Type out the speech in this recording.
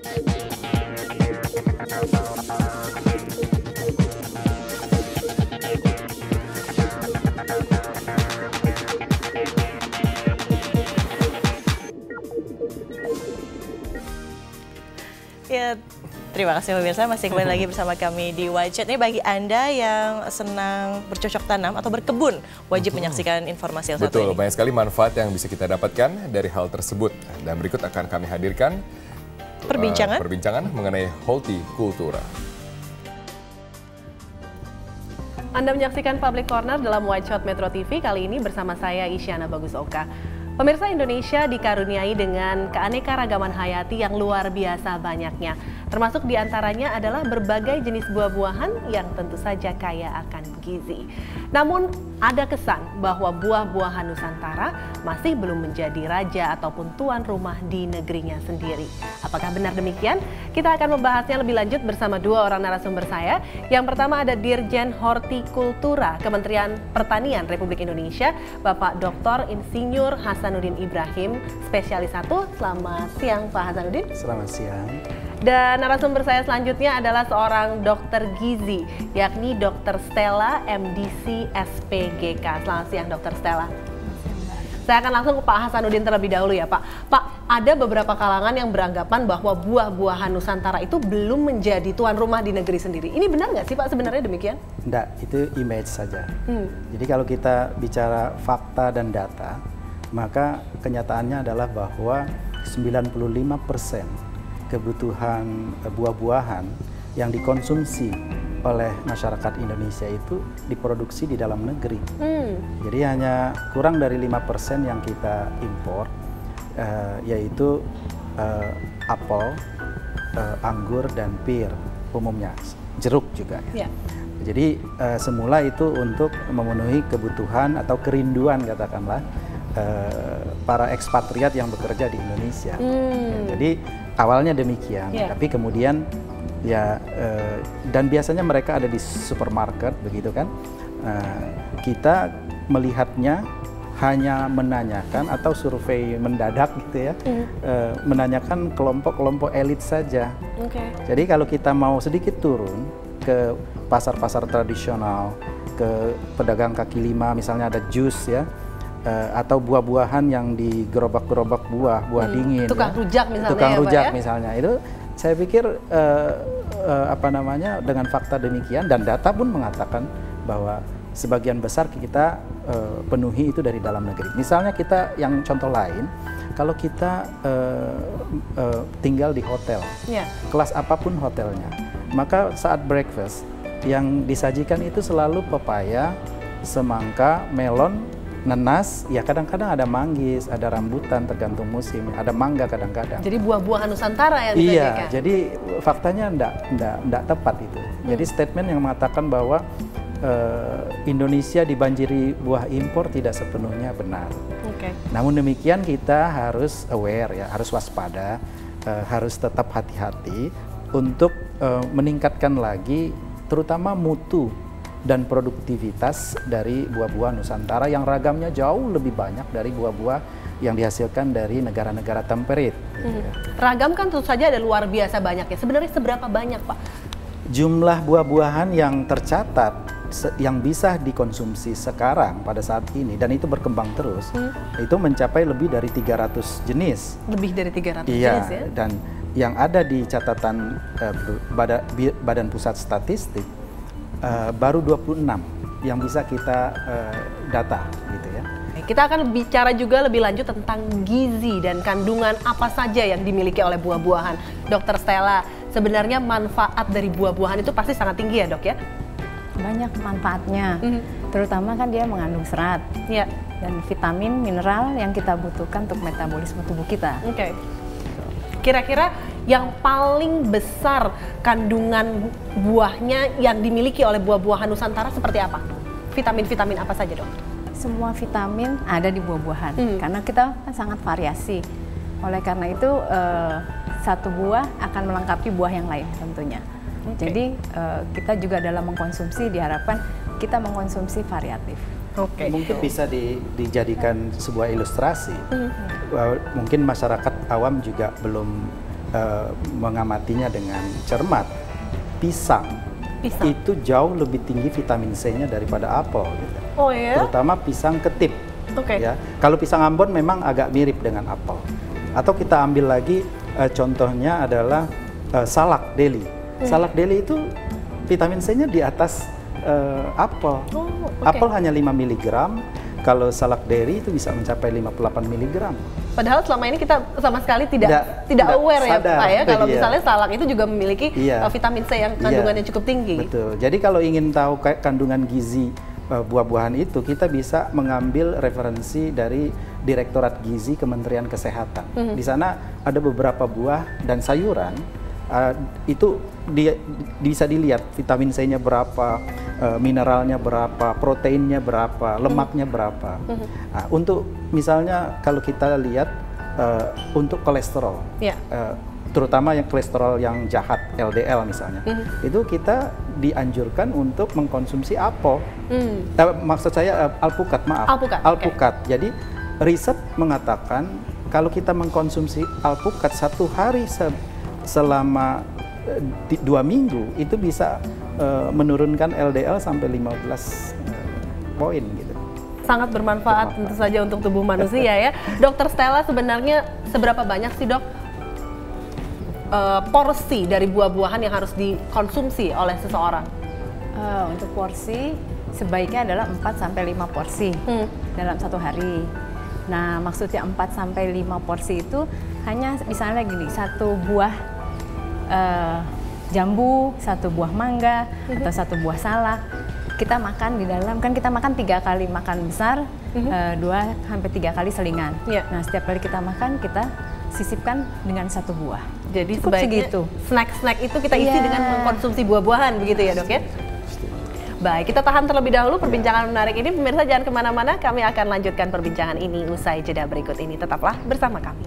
Ya, terima kasih pemirsa, masih kembali lagi bersama kami di Wajib. Ini bagi Anda yang senang bercocok tanam atau berkebun, wajib menyaksikan informasi yang satu ini. Betul, banyak sekali manfaat yang bisa kita dapatkan dari hal tersebut. Dan berikut akan kami hadirkan perbincangan mengenai hortikultura. Anda menyaksikan Public Corner dalam Wajib Metro TV, kali ini bersama saya Isyana Bagus Oka. Pemirsa, Indonesia dikaruniai dengan keanekaragaman hayati yang luar biasa banyaknya. Termasuk diantaranya adalah berbagai jenis buah-buahan yang tentu saja kaya akan gizi. Namun ada kesan bahwa buah-buahan Nusantara masih belum menjadi raja ataupun tuan rumah di negerinya sendiri. Apakah benar demikian? Kita akan membahasnya lebih lanjut bersama dua orang narasumber saya. Yang pertama ada Dirjen Hortikultura Kementerian Pertanian Republik Indonesia, Bapak Dr. Insinyur Hasanuddin Ibrahim, spesialis 1. Selamat siang Pak Hasanuddin. Selamat siang. Dan narasumber saya selanjutnya adalah seorang dokter gizi, yakni Dr. Stella MDC SPGK. Selamat siang Dr. Stella. Saya akan langsung ke Pak Hasanuddin terlebih dahulu ya Pak. Pak, ada beberapa kalangan yang beranggapan bahwa buah-buahan Nusantara itu belum menjadi tuan rumah di negeri sendiri. Ini benar nggak sih Pak sebenarnya demikian? Enggak, itu image saja. Jadi kalau kita bicara fakta dan data, maka kenyataannya adalah bahwa 95% kebutuhan buah-buahan yang dikonsumsi oleh masyarakat Indonesia itu diproduksi di dalam negeri. Jadi hanya kurang dari 5% yang kita impor, yaitu apel, anggur, dan pir umumnya, jeruk juga. Ya. Jadi semula itu untuk memenuhi kebutuhan atau kerinduan katakanlah para ekspatriat yang bekerja di Indonesia. Jadi awalnya demikian, tapi kemudian ya dan biasanya mereka ada di supermarket begitu kan. Kita melihatnya hanya menanyakan atau survei mendadak gitu ya, menanyakan kelompok-kelompok elit saja. Jadi kalau kita mau sedikit turun ke pasar-pasar tradisional, ke pedagang kaki lima misalnya ada jus ya, atau buah-buahan yang di gerobak-gerobak buah dingin, tukang rujak misalnya, tukang rujak ya? Misalnya itu saya pikir dengan fakta demikian dan data pun mengatakan bahwa sebagian besar kita penuhi itu dari dalam negeri. Misalnya kita yang contoh lain, kalau kita tinggal di hotel, kelas apapun hotelnya, maka saat breakfast yang disajikan itu selalu pepaya, semangka, melon, nanas, ya kadang-kadang ada manggis, ada rambutan tergantung musim, ada mangga kadang-kadang. Jadi buah-buahan Nusantara yang disajikan? Iya, jadi faktanya enggak tepat itu. Jadi statement yang mengatakan bahwa Indonesia dibanjiri buah impor tidak sepenuhnya benar. Namun demikian kita harus aware ya, harus waspada, harus tetap hati-hati untuk meningkatkan lagi terutama mutu dan produktivitas dari buah-buah Nusantara yang ragamnya jauh lebih banyak dari buah-buah yang dihasilkan dari negara-negara temperate. Ragam kan tentu saja ada luar biasa banyaknya. Sebenarnya seberapa banyak Pak? Jumlah buah-buahan yang tercatat yang bisa dikonsumsi sekarang pada saat ini dan itu berkembang terus, itu mencapai lebih dari 300 jenis. Lebih dari 300 jenis ya? Dan yang ada di catatan Badan Pusat Statistik, baru 26 yang bisa kita data gitu ya. Kita akan bicara juga lebih lanjut tentang gizi dan kandungan apa saja yang dimiliki oleh buah-buahan. Dr. Stella, sebenarnya manfaat dari buah-buahan itu pasti sangat tinggi ya dok ya? Banyak manfaatnya, terutama kan dia mengandung serat dan vitamin, mineral yang kita butuhkan untuk metabolisme tubuh kita. Kira-kira yang paling besar kandungan buahnya yang dimiliki oleh buah-buahan Nusantara seperti apa? Vitamin-vitamin apa saja dok? Semua vitamin ada di buah-buahan, karena kita kan sangat variasi. Oleh karena itu satu buah akan melengkapi buah yang lain tentunya. Jadi kita juga dalam mengkonsumsi diharapkan kita mengkonsumsi variatif. Mungkin bisa dijadikan sebuah ilustrasi. Mungkin masyarakat awam juga belum mengamatinya dengan cermat, pisang itu jauh lebih tinggi vitamin C-nya daripada apel. Gitu. Oh ya? Terutama pisang ketip. Ya. Kalau pisang Ambon memang agak mirip dengan apel. Atau kita ambil lagi contohnya adalah salak Delhi. Salak Delhi itu vitamin C-nya di atas apel. Apel hanya 5 mg, kalau salak Delhi itu bisa mencapai 58 mg. Padahal selama ini kita sama sekali tidak aware ya Pak ya, kalau misalnya salak itu juga memiliki vitamin C yang kandungannya cukup tinggi. Betul. Jadi kalau ingin tahu kandungan gizi buah-buahan itu, kita bisa mengambil referensi dari Direktorat Gizi Kementerian Kesehatan. Di sana ada beberapa buah dan sayuran itu bisa dilihat vitamin C-nya berapa, mineralnya berapa, proteinnya berapa, lemaknya berapa. Nah, untuk misalnya kalau kita lihat untuk kolesterol, terutama yang kolesterol yang jahat, LDL misalnya, itu kita dianjurkan untuk mengkonsumsi apel. Maksud saya alpukat, maaf. Alpukat. Jadi riset mengatakan kalau kita mengkonsumsi alpukat 1 hari selama 2 minggu itu bisa menurunkan LDL sampai 15 poin gitu. Sangat bermanfaat tentu saja untuk tubuh manusia ya. Dokter Stella, sebenarnya seberapa banyak sih dok porsi dari buah-buahan yang harus dikonsumsi oleh seseorang? Untuk porsi sebaiknya adalah 4-5 porsi dalam 1 hari. Nah, maksudnya 4-5 porsi itu hanya misalnya gini, 1 buah jambu, 1 buah mangga, atau 1 buah salak. Kita makan di dalam, kan kita makan 3 kali makan besar, 2-3 kali selingan. Nah, setiap kali kita makan, kita sisipkan dengan 1 buah. Jadi sebaiknya snack-snack itu kita isi dengan mengkonsumsi buah-buahan, begitu ya dok ya? Baik, kita tahan terlebih dahulu perbincangan menarik ini. Pemirsa jangan kemana-mana, kami akan lanjutkan perbincangan ini usai jeda berikut ini. Tetaplah bersama kami.